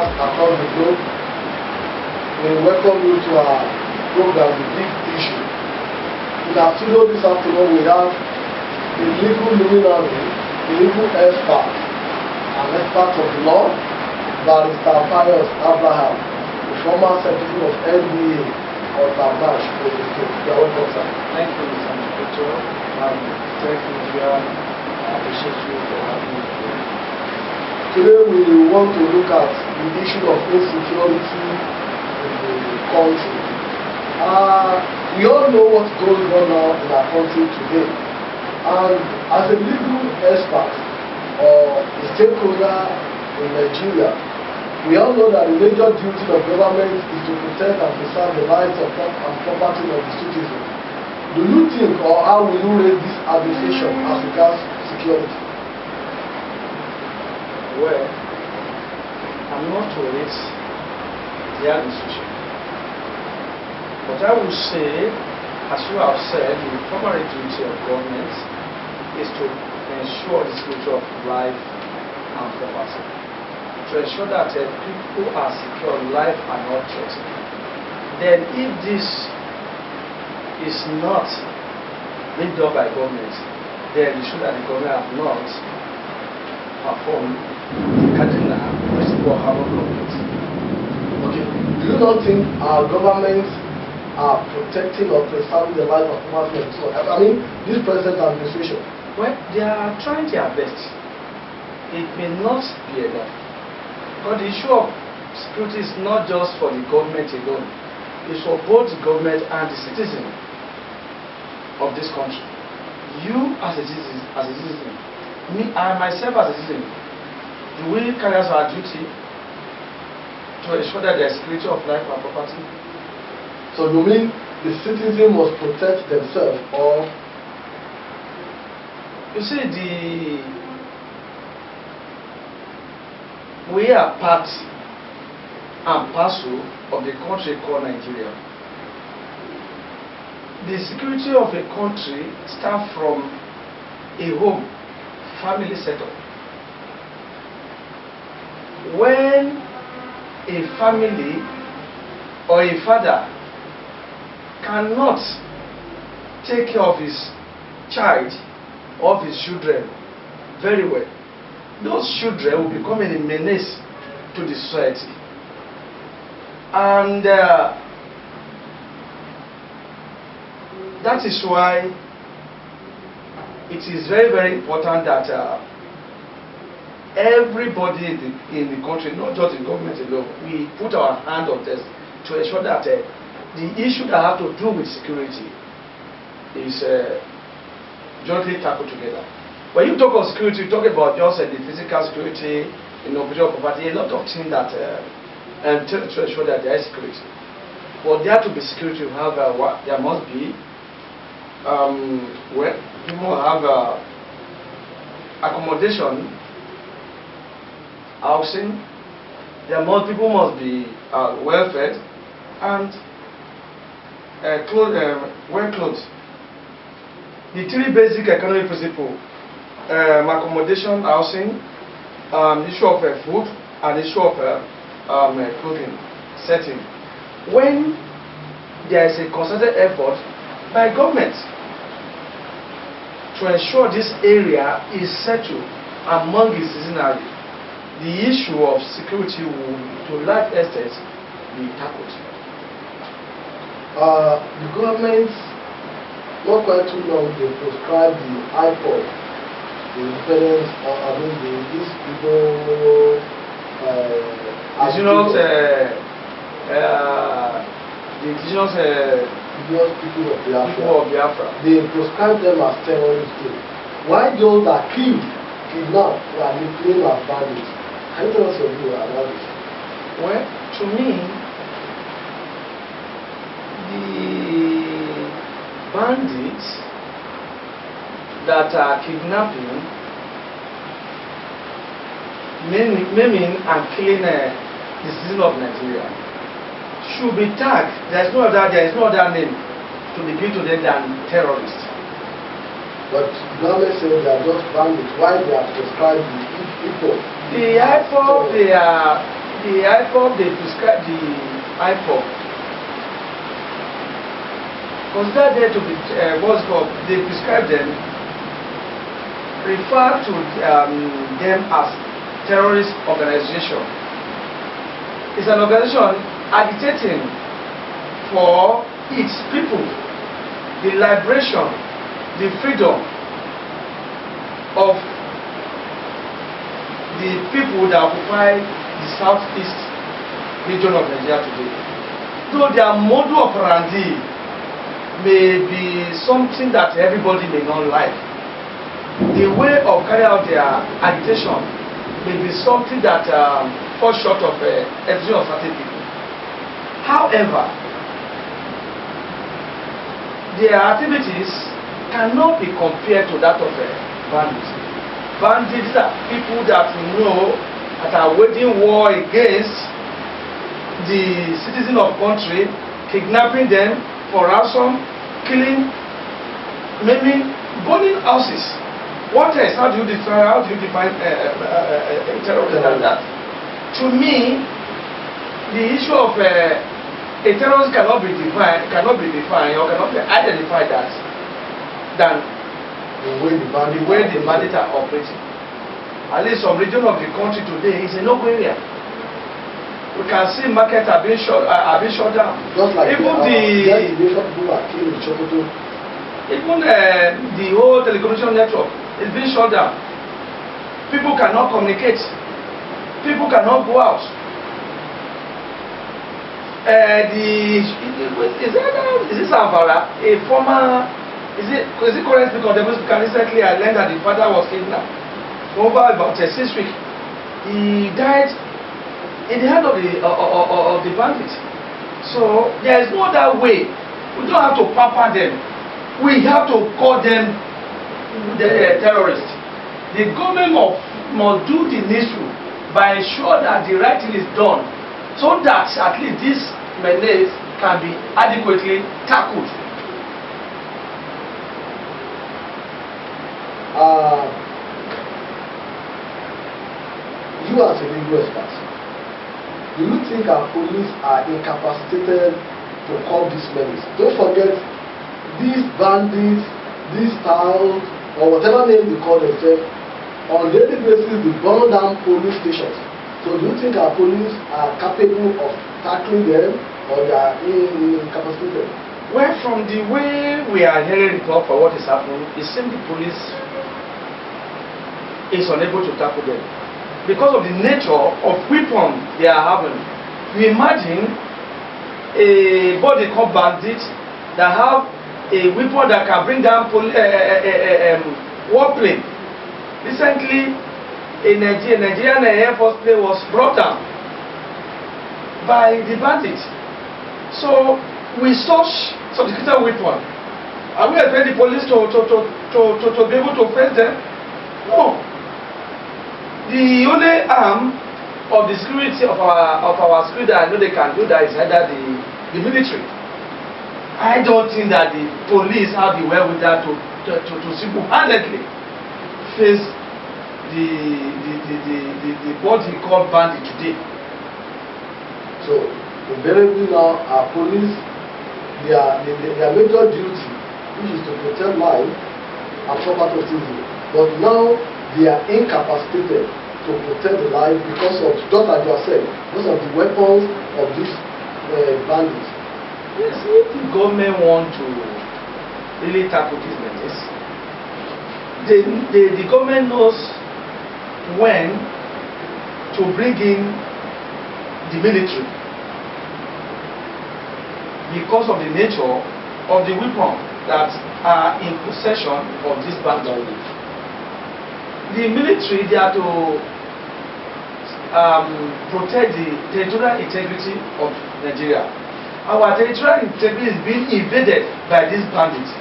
Nigerians across the globe, we welcome you to our program, The Big Issue. In our studio this afternoon, we have a legal luminary, a legal expert, an expert of law, Barrister Pius Abraham, the former secretary of NBA of Babash, Ogun State. You are welcome, sir. Thank you, Mr. Inspector. Thank you, Nigeria. I appreciate you for having me here. Today we want to look at the issue of insecurity in the country. We all know what's going on now in our country today. And as a legal expert or a stakeholder in Nigeria, we all know that the major duty of government is to protect and preserve the rights of and property of the citizen. Do you think, or how will you rate this administration as regards security? Well, I'm not to rate the administration. But I will say, as you have said, the primary duty of government is to ensure the security of life and property. To ensure that people are secure, life are not threatened. Then if this is not being done by government, then you should that the government have not performed the cardinal principle of our government. Okay. Do you not think our governments are protecting or preserving the life of property of people? I mean, this present administration. Well, they are trying their best. It may not be enough. But the issue of security is not just for the government alone. It's for both the government and the citizen of this country. You as a citizen, me, I myself as a citizen, do we carry out our duty to ensure that there is security of life and property? So you mean the citizen must protect themselves, or? You see, we are part and parcel of the country called Nigeria. The security of a country starts from a home, family setup. When a family or a father cannot take care of his child or of his children very well, those children will become a menace to the society. And that is why it is very, very important that everybody in the country, not just the government alone, we put our hand on this to ensure that the issue that have to do with security is jointly tackled together. When you talk of security, you talk about just the physical security, property of property, a lot of things that to ensure that there is security. For there to be security, you have there must be where people have accommodation, housing. People must be well fed and well clothed. The three basic economic principles: accommodation, housing, issue of food, and issue of clothing, setting. When there is a concerted effort by government to ensure this area is settled among its citizenry, the issue of security will, to a large extent, be tackled. The government, not quite too long, they proscribed the IPOB, the independence, these people, the indigenous people of Biafra. They proscribed them as terrorists too. Why those that killed, kidnapped, were claimed as bandits? Can you tell us your view about this? Well, to me, the bandits that are kidnapping, maiming and killing the citizens of Nigeria should be tagged. There is no other name to be given to them than terrorists. But the government says they are just bandits. Why they are prescribed the people? The IPOB, the IPOB, they prescribe the IPOB. Consider there to be what's called, they prescribe them, refer to them as terrorist organization. It's an organization agitating for its people, the liberation, the freedom of the people that occupy the southeast region of Nigeria today. Though their modus operandi may be something that everybody may not like, the way of carrying out their agitation may be something that falls short of everything of certain people. However, their activities cannot be compared to that of bandits. Bandits are people that we know that are waging war against the citizens of country, kidnapping them for ransom, killing, maiming, burning houses. What else? How do you define terrorism like that? To me, the issue of a terrorist cannot be defined or cannot be identified as than the way the bandits are operating. At least some region of the country today is a no-go area. We can see markets are being shut down. Just like even people are killed in Sokoto. Even the whole telecommunication network is being shut down. People cannot communicate. People cannot go out. Is this Avara, a former, is it correct because recently I learned that the father was kidnapped over about 6 weeks. He died in the hand of the bandits. So there is no other way. We don't have to pamper them. We have to call them the terrorists. The government must do the needful by ensuring that the right thing is done, so that at least this menace can be adequately tackled. You as a legal expert, do you think our police are incapacitated to curb this menace? Don't forget, these bandits, these towns, or whatever name they call themselves, on a daily basis they burn down police stations. So do you think our police are capable of tackling them, or they are incapacitated? Well, from the way we are hearing report for what is happening, it seems the police is unable to tackle them because of the nature of weapons they are having. You imagine a body called bandits that have a weapon that can bring down warplane. Recently, a Nigerian Air Force plane was brought down by the bandits. So, with such sophisticated weapon, are we expecting the police to be able to face them? No. The only arm of the security of our security that I know they can do that is either the military. I don't think that the police have the wherewithal to single-handedly face the body called bandit today. So, invariably now, our police, their major duty, which is to protect life and property of citizens, but now they are incapacitated to protect the life because of, just like you have said, because of the weapons of these bandits. Yes, if the government want to really tackle this menace, the government knows when to bring in the military because of the nature of the weapons that are in possession of these bandits. The military, they are to protect the territorial integrity of Nigeria. Our territorial integrity is being invaded by these bandits.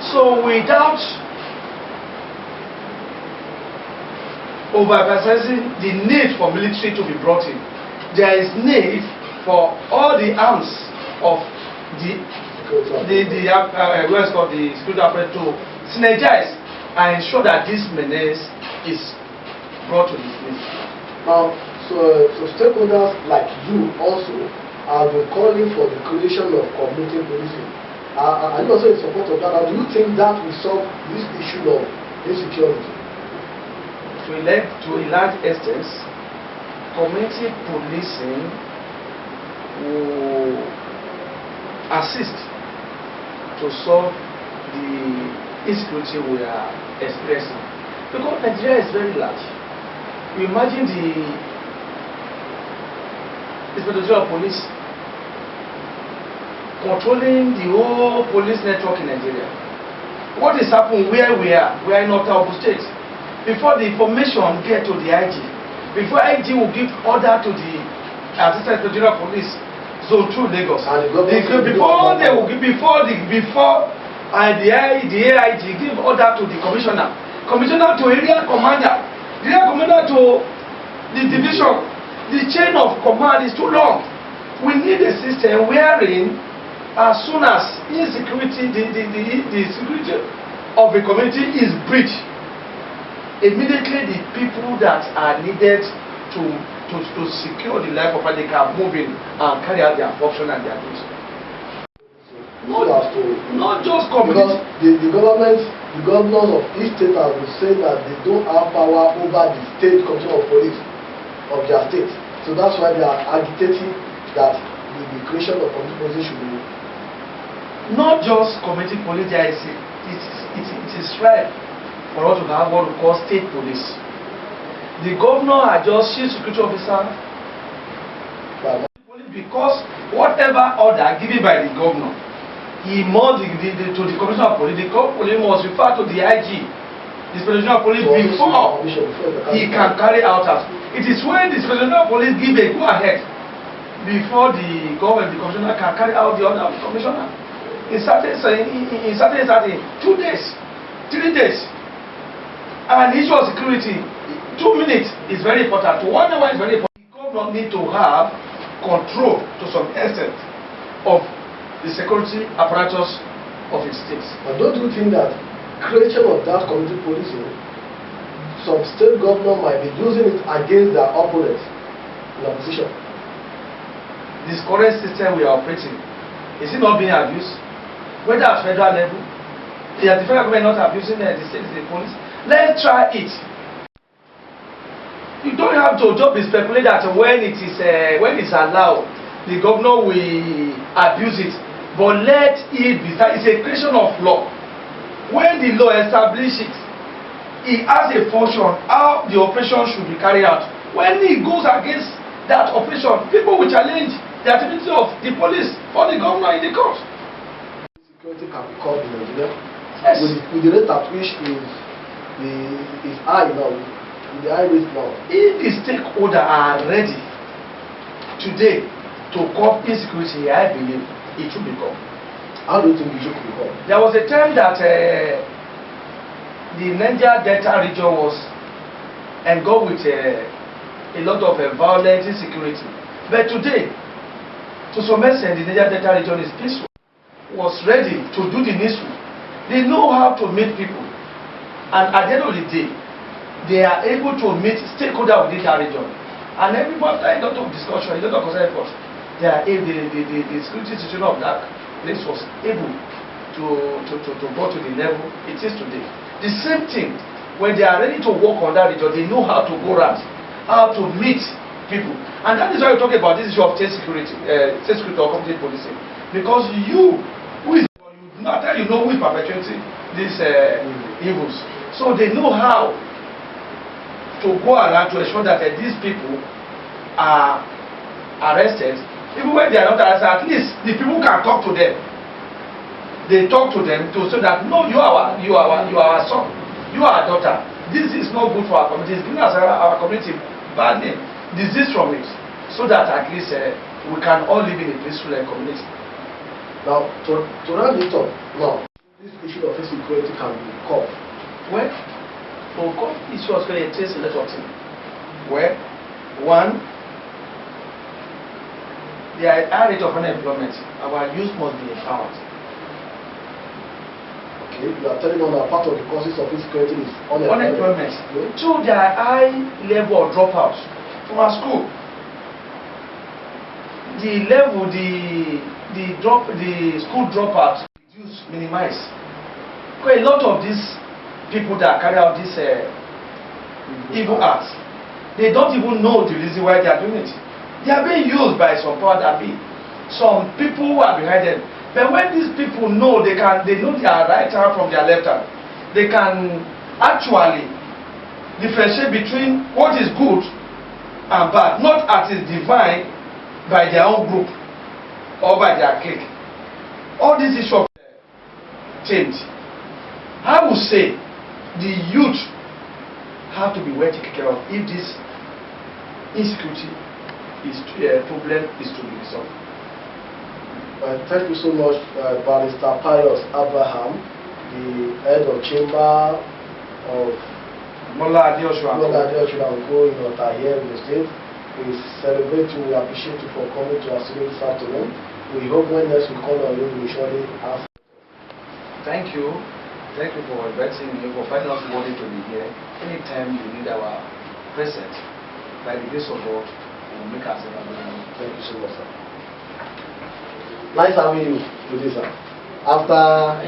So without overemphasizing the need for military to be brought in, there is need for all the arms of the security apparatus to synergize and ensure that this menace is brought to this place. Now, so stakeholders like you also have been calling for the creation of community policing. Are you also in support of that? And do you think that will solve this issue of insecurity? To a large extent, community policing will assist to solve the insecurity we are experiencing. Because Nigeria is very large. You imagine the Inspector General of Police controlling the whole police network in Nigeria. What is happening where we are? We are in Ottawa State. Before the information get to the IG, before IG will give order to the Assistant Inspector General of Police, Zone 2 Lagos. Before the AIG give order to the commissioner to area commander, the area commander to the division. The chain of command is too long. We need a system wherein as soon as insecurity, the security of a community is breached, immediately the people that are needed to secure the life of others can move in and carry out their function and their duties. Not just community. Because the governors of each state have been saying that they don't have power over the state commissioner of police of their state. So that's why they are agitating that the creation of community police should be. Not just community police, it is right for us to have what we call state police. The governor are just chief security officer because whatever order given by the governor, he must to the commissioner of police. The police must refer to the IG, the Inspector General of Police, before he can carry out as. It is when the Inspector General of Police give a go ahead before the government, the commissioner can carry out the order of the commissioner. In certain 2 days, 3 days. And issue of security, 2 minutes is very important. 1 hour is very important. The government need to have control to some extent of the security apparatus of its states. But don't you think that creation of that community policing, some state government might be using it against their opponents in opposition? This current system we are operating, is it not being abused? Whether at federal level, the federal government not abusing the state, the police. Let's try it. You don't have to just be speculate that when it's allowed, the governor will abuse it. But let it be. It's a creation of law. When the law establishes it has a function how the operation should be carried out. When it goes against that operation, people will challenge the activity of the police or the governor in the court. Security can be called in Nigeria. Yes. With the rate at which is high now, with the high rate now. If the stakeholders are ready today to curb insecurity, I believe it should become. How do you think it should become? There was a time that the Niger Delta region was engulfed with a lot of violent insecurity. But today, to some extent, the Niger Delta region is peaceful. Was ready to do the needful. They know how to meet people, and at the end of the day, they are able to meet stakeholders within that region. And everybody, a lot of discussion, a lot of concern efforts, the security situation of that place was able to go to the level it is today. The same thing, when they are ready to work on that region, they know how to go around, how to meet people. And that is why we talk about this issue of state security or community policing. Because you know who is perpetuating these evils. So they know how to go around to ensure that these people are arrested. Even when they are not arrested, at least the people can talk to them. They talk to them to say that no, you are our son, you are our daughter. This is not good for our community. It's giving us our community bad name, disease from it, so that at least we can all live in a peaceful community. Now, to round it up, now, this issue of insecurity can be curbed. Well, for curb issue of security, it takes a lot of things. Well, one, the high rate of unemployment, our youth must be empowered. Okay, you are telling us that part of the causes of insecurity is unemployment. Two, there are high level of dropouts. from our school. The level, the school dropout reduce, minimize. Because a lot of these people that carry out this evil acts, they don't even know the reason why they are doing it. They are being used by some power that be. Some people who are behind them. But when these people know, they know their right hand from their left hand. They can actually differentiate between what is good and bad, not as is defined by their own group or by their clique. All these issues of change. I would say the youth have to be well taken care of if this insecurity problem is to be resolved. Thank you so much, Barrister Pius Abraham, the head of chamber of Mola Adeosun in Ota here in the state. We celebrate you, we appreciate you for coming to our studio this afternoon. We hope when next we call on you, we surely ask. Thank you. Thank you for inviting me, for finding us worthy to be here. Anytime you need our presence, by the grace of God, we will make ourselves available. Thank you so much, sir. Nice having you today, sir. After